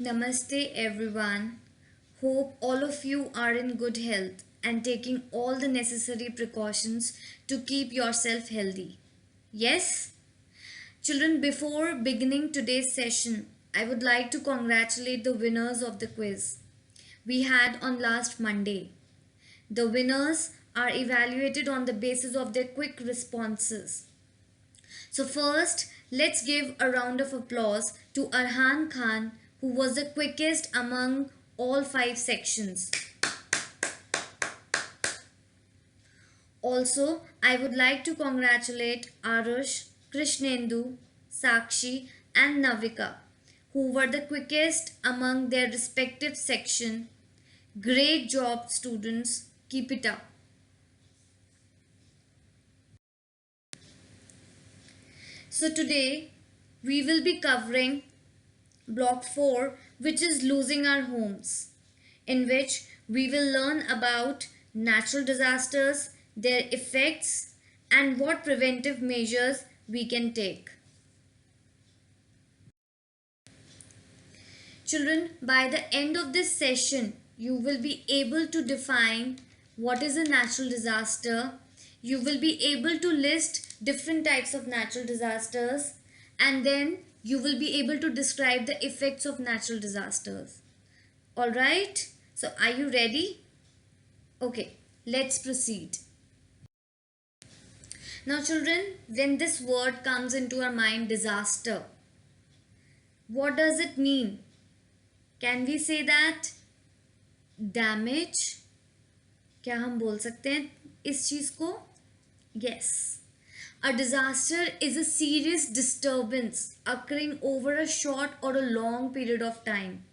Namaste everyone. Hope all of you are in good health and taking all the necessary precautions to keep yourself healthy. Yes? Children, before beginning today's session, I would like to congratulate the winners of the quiz we had on last Monday. The winners are evaluated on the basis of their quick responses. So, first, let's give a round of applause to Arhan Khan, who was the quickest among all five sections. Also, I would like to congratulate Arush, Krishnendu, Sakshi, and Navika, who were the quickest among their respective section. Great job, students. Keep it up. So, today we will be covering Block 4, which is losing our homes, in which we will learn about natural disasters, their effects, and what preventive measures we can take. Children, by the end of this session, you will be able to define what is a natural disaster. You will be able to list different types of natural disasters, and then you will be able to describe the effects of natural disasters. All right? So, are you ready? Okay, let's proceed. Now, children, when this word comes into our mind, disaster, what does it mean? Can we say that damage? क्या हम बोल सकते हैं इस चीज को? Yes. A disaster is a serious disturbance occurring over a short or a long period of time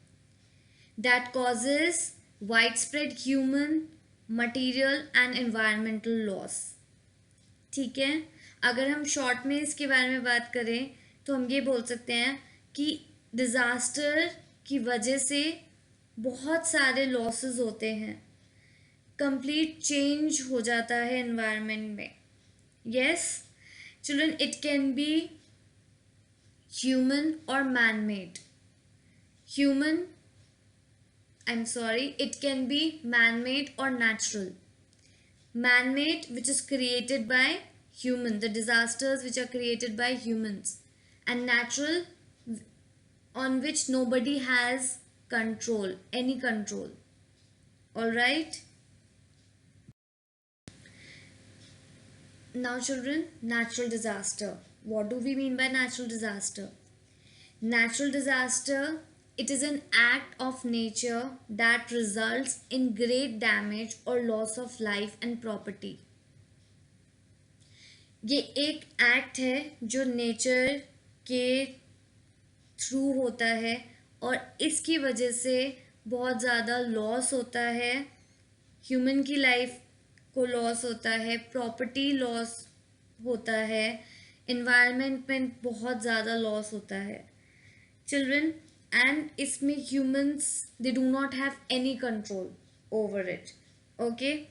that causes widespread human, material and environmental loss. ठीक है, अगर हम शॉर्ट में इसके बारे में बात करें तो हम ये बोल सकते हैं कि डिज़ास्टर की वजह से बहुत सारे लॉसेस होते हैं, कंप्लीट चेंज हो जाता है एनवायरनमेंट में. Yes children, it can be human और man made. Human, I'm sorry, it can be man-made or natural. Man-made, which is created by human, the disasters which are created by humans, and natural, on which nobody has control, any control. All right. Now, children, natural disaster. What do we mean by natural disaster? Natural disaster, it is an act of nature that results in great damage or loss of life and property. ये एक act है जो nature के through होता है और इसकी वजह से बहुत ज़्यादा लॉस होता है, ह्यूमन की लाइफ को लॉस होता है, प्रॉपर्टी लॉस होता है, इन्वायरमेंट में बहुत ज़्यादा लॉस होता है. चिल्ड्रन, and इसमें humans, they do not have any control over it. Okay,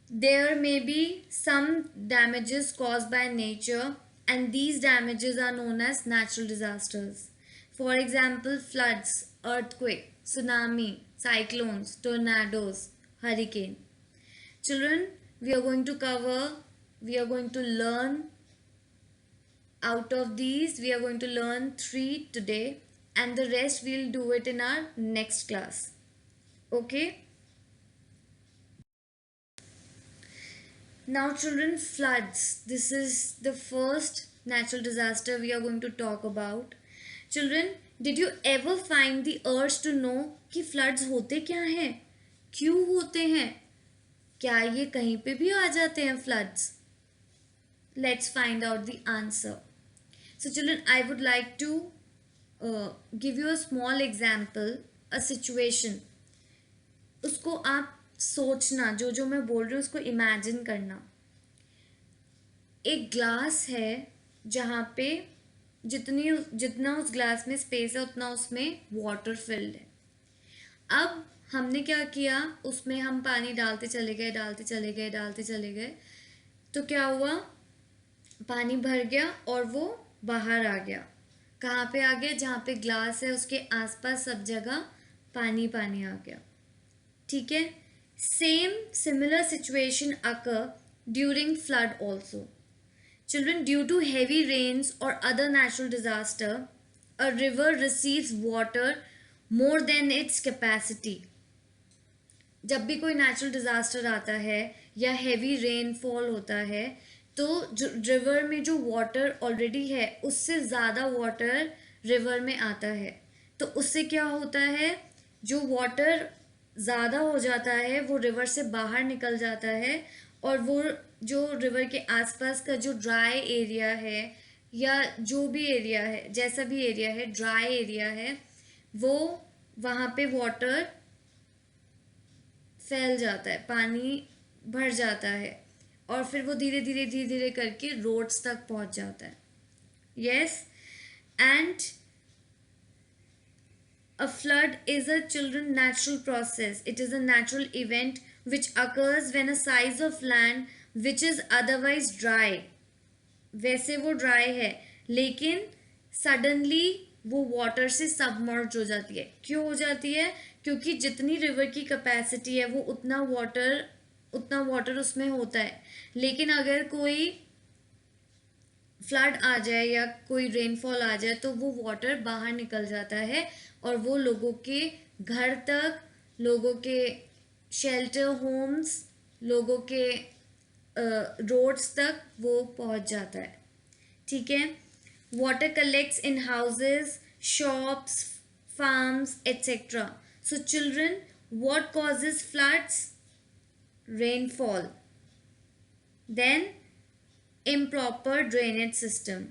there may be some damages caused by nature and these damages are known as natural disasters. For example, floods, earthquake, tsunami, cyclones, tornadoes, hurricane. Children, we are going to learn out of these, we are going to learn 3 today, and the rest we'll do it in our next class. Okay? Now, children, floods. This is the first natural disaster we are going to talk about. Children, did you ever find the urge to know कि floods होते क्या हैं, क्यों होते हैं, क्या ये कहीं पे भी आ जाते हैं floods? Let's find out the answer. So, children, I would like to give you a small example, a situation. उसको आप सोचना, जो मैं बोल रही हूँ उसको इमेजिन करना. एक ग्लास है जहाँ पे जितना उस ग्लास में स्पेस है उतना उसमें वाटर फिल्ड है. अब हमने क्या किया, उसमें हम पानी डालते चले गए, तो क्या हुआ, पानी भर गया और वो बाहर आ गया. कहाँ पे आ गया? जहाँ पे ग्लास है उसके आसपास सब जगह पानी पानी आ गया। ठीक है। Same similar situation occur during flood also. Children, due to heavy rains or other natural disaster, a river receives water more than its capacity. जब भी कोई नेचुरल डिजास्टर आता है या हैवी रेनफॉल होता है, तो जो रिवर में जो वाटर ऑलरेडी है उससे ज़्यादा वाटर रिवर में आता है। तो उससे क्या होता है, जो वाटर ज़्यादा हो जाता है वो रिवर से बाहर निकल जाता है, और वो जो रिवर के आसपास का जो ड्राई एरिया है या जो भी एरिया है, जैसा भी एरिया है, ड्राई एरिया है, वो वहाँ पे वाटर फैल जाता है, पानी भर जाता है, और फिर वो धीरे धीरे धीरे धीरे करके रोड्स तक पहुंच जाता है। Yes, and a flood is a children natural process. It is a natural event which occurs when a size of land which is otherwise dry, वैसे वो ड्राई है लेकिन सडनली वो वाटर से सबमर्ज हो जाती है। क्यों हो जाती है? क्योंकि जितनी रिवर की कैपेसिटी है वो उतना वाटर उसमें होता है, लेकिन अगर कोई फ्लड आ जाए या कोई रेनफॉल आ जाए तो वो वाटर बाहर निकल जाता है, और वो लोगों के घर तक, लोगों के शेल्टर होम्स, लोगों के रोड्स तक वो पहुंच जाता है। ठीक है। Water collects in houses, shops, farms etcetera. So children, what causes floods? Rainfall. Then improper drainage system.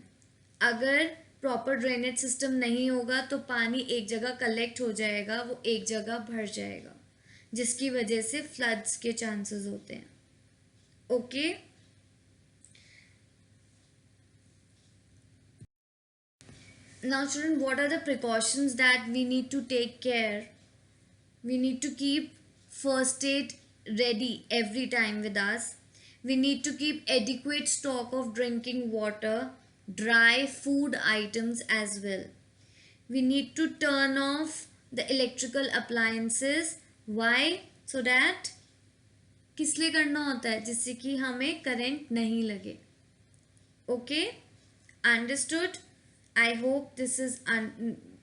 अगर प्रॉपर ड्रेनेज सिस्टम नहीं होगा तो पानी एक जगह कलेक्ट हो जाएगा, वो एक जगह भर जाएगा, जिसकी वजह से फ्लड्स के चांसेस होते हैं। Okay. Now children, what are the precautions that we need to take care? We need to keep first aid ready every time with us. We need to keep adequate stock of drinking water, dry food items as well. We need to turn off the electrical appliances. Why? So that किस लिए करना होता है? जिससे कि हमें current नहीं लगे। Okay, understood? I hope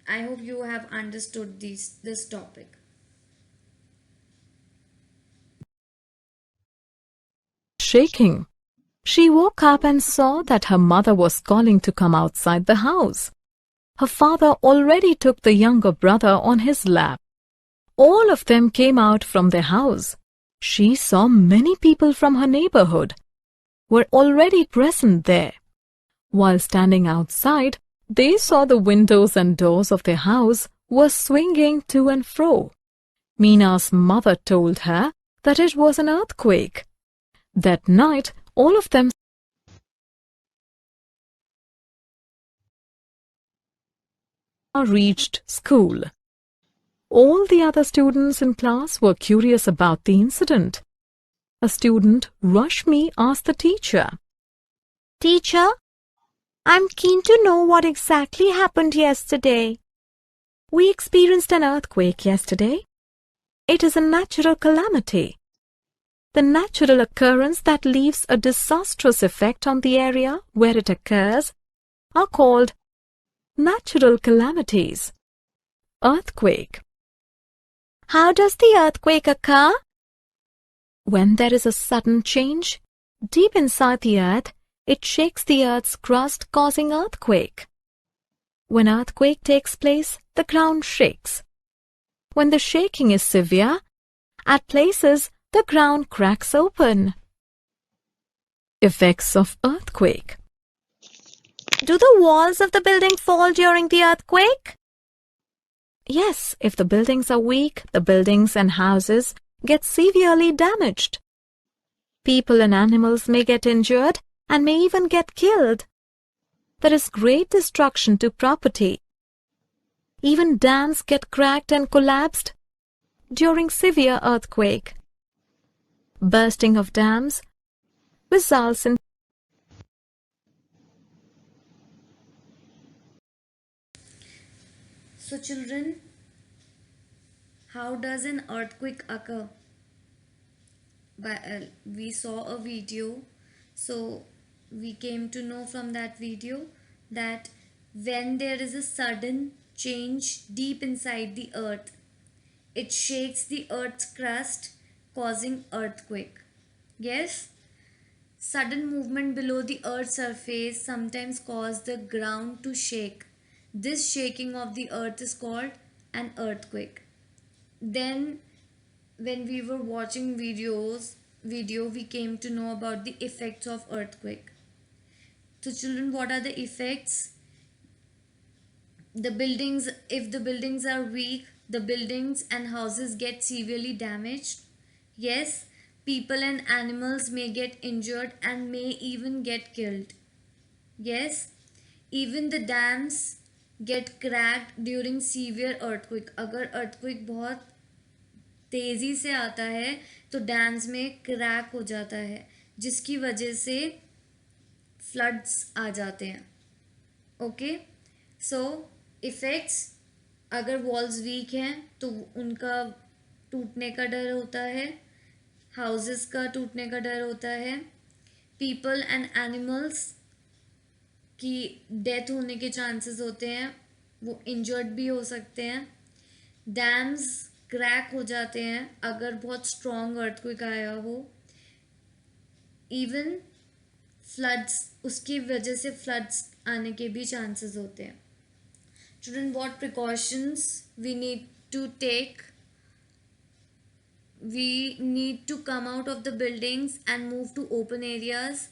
I hope you have understood this topic. Shaking. She woke up and saw that her mother was calling to come outside the house. Her father already took the younger brother on his lap. All of them came out from their house. She saw many people from her neighborhood were already present there. While standing outside, they saw the windows and doors of their house were swinging to and fro. Meena's mother told her that it was an earthquake. That night, all of them reached school. All the other students in class were curious about the incident. A student, Rashmi, asked the teacher, Teacher, I'm keen to know what exactly happened yesterday. We experienced an earthquake yesterday. It is a natural calamity. The natural occurrence that leaves a disastrous effect on the area where it occurs are called natural calamities. Earthquake. How does the earthquake occur? When there is a sudden change deep inside the earth, it shakes the earth's crust, causing earthquake. When earthquake takes place, the ground shakes. When the shaking is severe, at places the ground cracks open. Effects of earthquake. Do the walls of the building fall during the earthquake? Yes, if the buildings are weak, the buildings and houses get severely damaged. People and animals may get injured and may even get killed. There is great destruction to property. Even dams get cracked and collapsed during severe earthquake. Bursting of dams results in So children, how does an earthquake occur? We saw a video, so we came to know from that video that when there is a sudden change deep inside the earth, it shakes the earth's crust, causing earthquake. Yes, sudden movement below the earth's surface sometimes cause the ground to shake. This shaking of the earth is called an earthquake. Then when we were watching video, we came to know about the effects of earthquake. So children, what are the effects? The buildings, if the buildings are weak, the buildings and houses get severely damaged. Yes, people and animals may get injured and may even get killed. Yes, even the dams get cracked during severe earthquake. अगर earthquake बहुत तेज़ी से आता है तो dams में crack हो जाता है, जिसकी वजह से फ्लड्स आ जाते हैं. ओके, सो इफ़ेक्ट्स, अगर वॉल्स वीक हैं तो उनका टूटने का डर होता है, हाउसेस का टूटने का डर होता है, पीपल एंड एनिमल्स की डेथ होने के चांसेस होते हैं, वो इंजर्ड भी हो सकते हैं. डैम्स क्रैक हो जाते हैं अगर बहुत स्ट्रॉन्ग अर्थक्वेक आया हो. इवन फ्लड्स, उसकी वजह से फ्लड्स आने के भी चांसेस होते हैं. Children, what precautions we need to take? We need to come out of the buildings and move to open areas.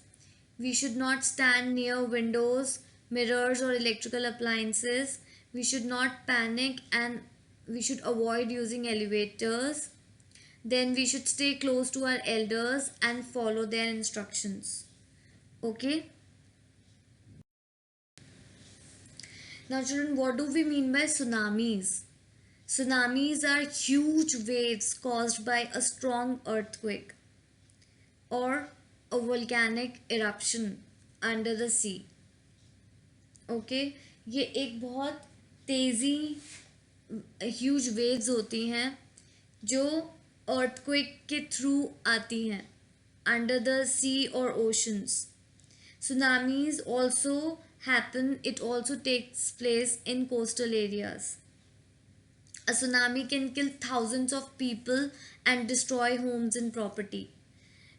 We should not stand near windows, mirrors, or electrical appliances. We should not panic and we should avoid using elevators. Then we should stay close to our elders and follow their instructions. Okay? Now children, what do we mean by tsunamis? Tsunamis are huge waves caused by a strong earthquake or a volcanic eruption under the sea. Okay? ये एक बहुत तेज़ी huge waves होती हैं जो earthquake के through आती हैं under the sea or oceans. Tsunamis also happen, it also takes place in coastal areas. A tsunami can kill thousands of people and destroy homes and property.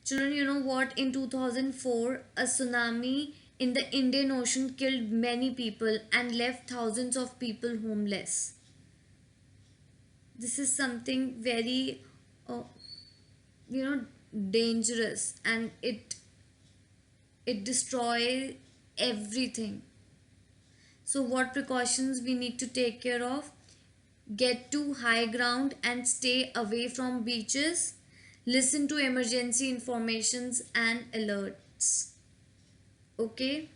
Children, you know what? In 2004, a tsunami in the Indian Ocean killed many people and left thousands of people homeless. This is something very, you know, dangerous, and it destroys everything. So what precautions we need to take care of? Get to high ground and stay away from beaches. Listen to emergency informations and alerts. Okay?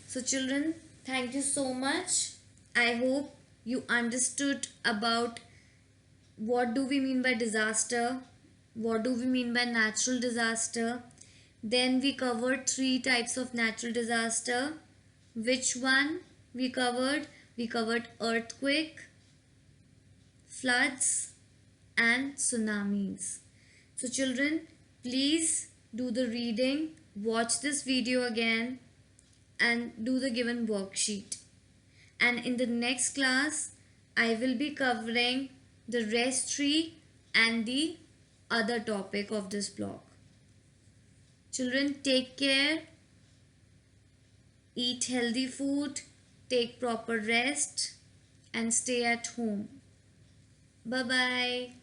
So children, thank you so much. I hope you understood about what do we mean by disaster, what do we mean by natural disaster. Then we covered 3 types of natural disaster. Which one we covered? We covered earthquake, floods and tsunamis. So children, please do the reading, watch this video again and do the given worksheet. And in the next class, I will be covering the rest 3 and the other topic of this block. Children, take care, eat healthy food, take proper rest and stay at home. Bye-bye.